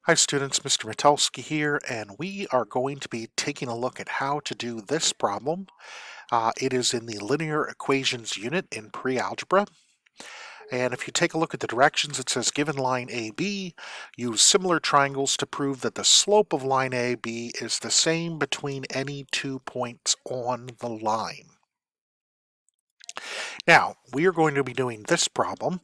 Hi students, Mr. Metelsky here, and we are going to be taking a look at how to do this problem. It is in the linear equations unit in pre-algebra. And if you take a look at the directions, it says given line AB, use similar triangles to prove that the slope of line AB is the same between any 2 points on the line. Now, we are going to be doing this problem.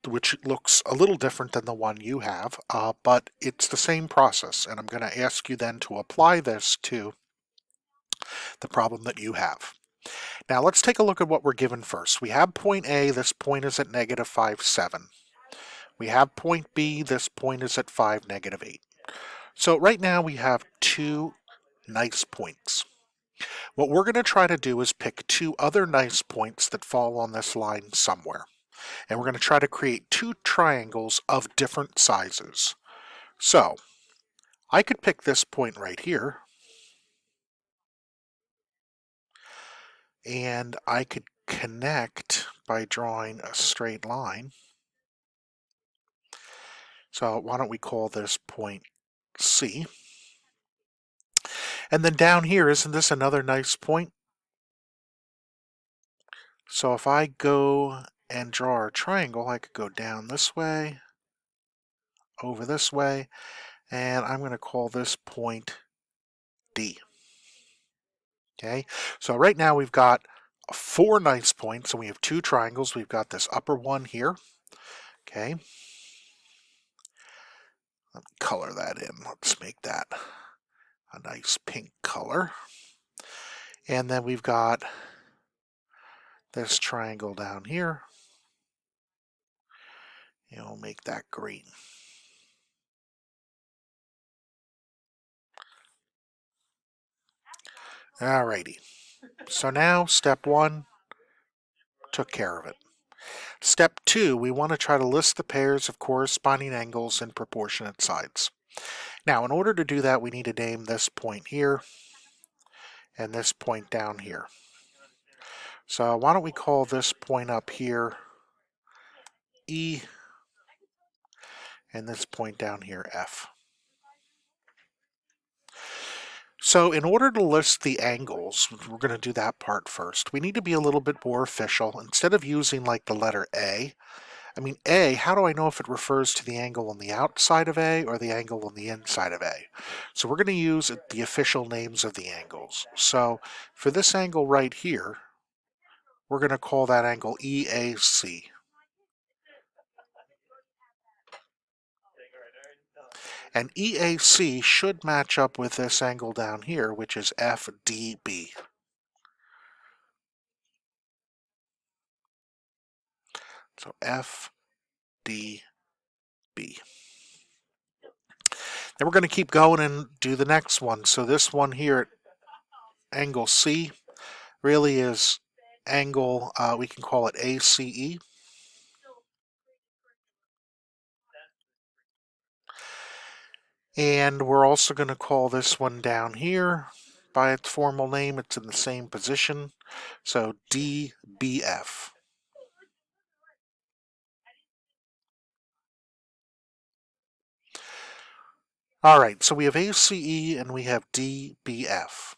Which looks a little different than the one you have, but it's the same process, and I'm going to ask you then to apply this to the problem that you have. Now let's take a look at what we're given first. We have point A, this point is at negative 5, 7. We have point B, this point is at 5, negative 8. So right now we have two nice points. What we're going to try to do is pick two other nice points that fall on this line somewhere. And we're going to try to create two triangles of different sizes. So, I could pick this point right here, and I could connect by drawing a straight line. So why don't we call this point C? And then down here, isn't this another nice point? So if I go and draw a triangle, I could go down this way, over this way, and I'm going to call this point D. Okay, so right now we've got four nice points, and we have two triangles. We've got this upper one here. Okay, let me color that in. Let's make that a nice pink color. And then we've got this triangle down here. And we'll make that green. Alrighty. So now step one took care of it. Step two, we want to try to list the pairs of corresponding angles and proportionate sides. Now, in order to do that, we need to name this point here and this point down here. So why don't we call this point up here E and this point down here F. So in order to list the angles, we're going to do that part first. We need to be a little bit more official. Instead of using like the letter A, A, how do I know if it refers to the angle on the outside of A or the angle on the inside of A? So we're going to use the official names of the angles. So for this angle right here, we're going to call that angle EAC. And EAC should match up with this angle down here, which is FDB. So FDB. Then we're going to keep going and do the next one. So this one here, angle C, really is angle, we can call it ACE. And we're also going to call this one down here by its formal name. It's in the same position. So DBF. All right, so we have ACE and we have DBF.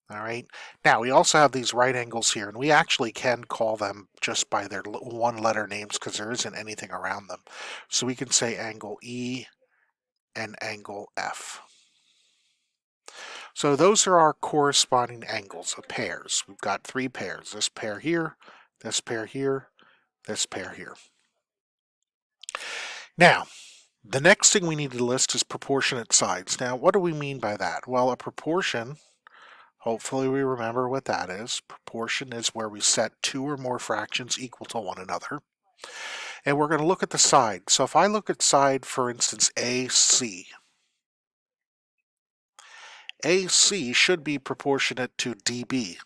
All right, now we also have these right angles here, and we actually can call them just by their one letter names because there isn't anything around them. So we can say angle E and angle F. So those are our corresponding angles of pairs. We've got three pairs, this pair here, this pair here, this pair here. Now, the next thing we need to list is proportionate sides. Now, what do we mean by that? Well, a proportion, hopefully we remember what that is. Proportion is where we set two or more fractions equal to one another. And we're going to look at the side. So if I look at side, for instance, AC, AC should be proportionate to DB.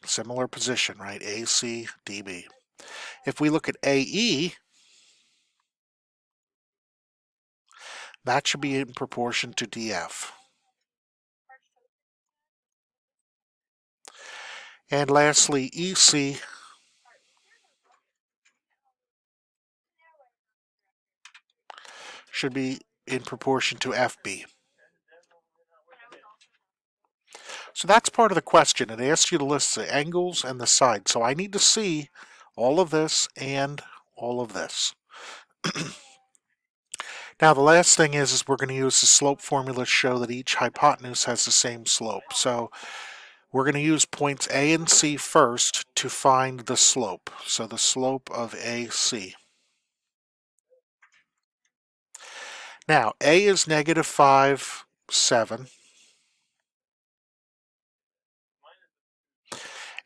Similar position, right? AC, DB. If we look at AE, that should be in proportion to DF. And lastly, EC should be in proportion to FB. So that's part of the question. It asks you to list the angles and the sides. So I need to see all of this and all of this. Now the last thing is we're going to use the slope formula to show that each hypotenuse has the same slope. So we're going to use points A and C first to find the slope. So the slope of AC. Now A is negative 5, 7.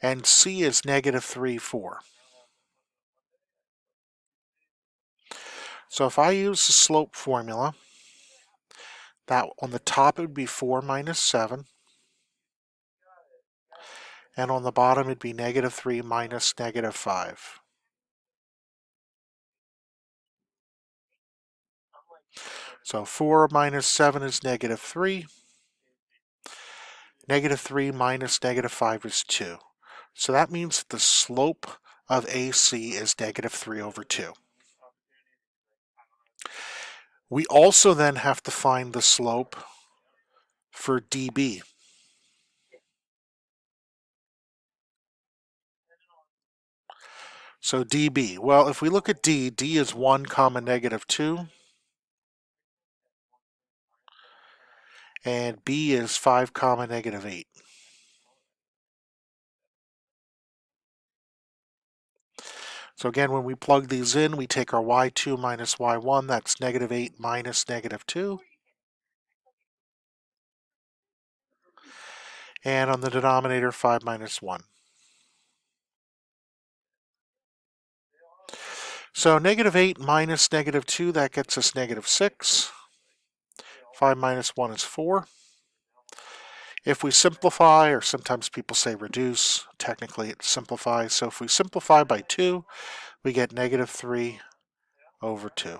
And C is negative 3, 4. So if I use the slope formula, that on the top it would be 4 minus 7. And on the bottom it'd be negative 3 minus negative 5. So 4 minus 7 is negative 3. Negative 3 minus negative 5 is 2. So that means that the slope of AC is negative 3 over 2. We also then have to find the slope for DB. So DB, well, if we look at D, D is 1 comma negative 2. And B is 5 comma negative 8. So again, when we plug these in, we take our y2 minus y1, that's negative 8 minus negative 2. And on the denominator, 5 minus 1. So negative 8 minus negative 2, that gets us negative 6. 5 minus 1 is 4. If we simplify, or sometimes people say reduce, technically it simplifies. So if we simplify by 2, we get negative 3 over 2.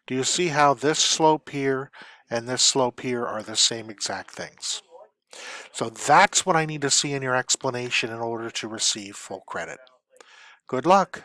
Do you see how this slope here and this slope here are the same exact things? So that's what I need to see in your explanation in order to receive full credit. Good luck.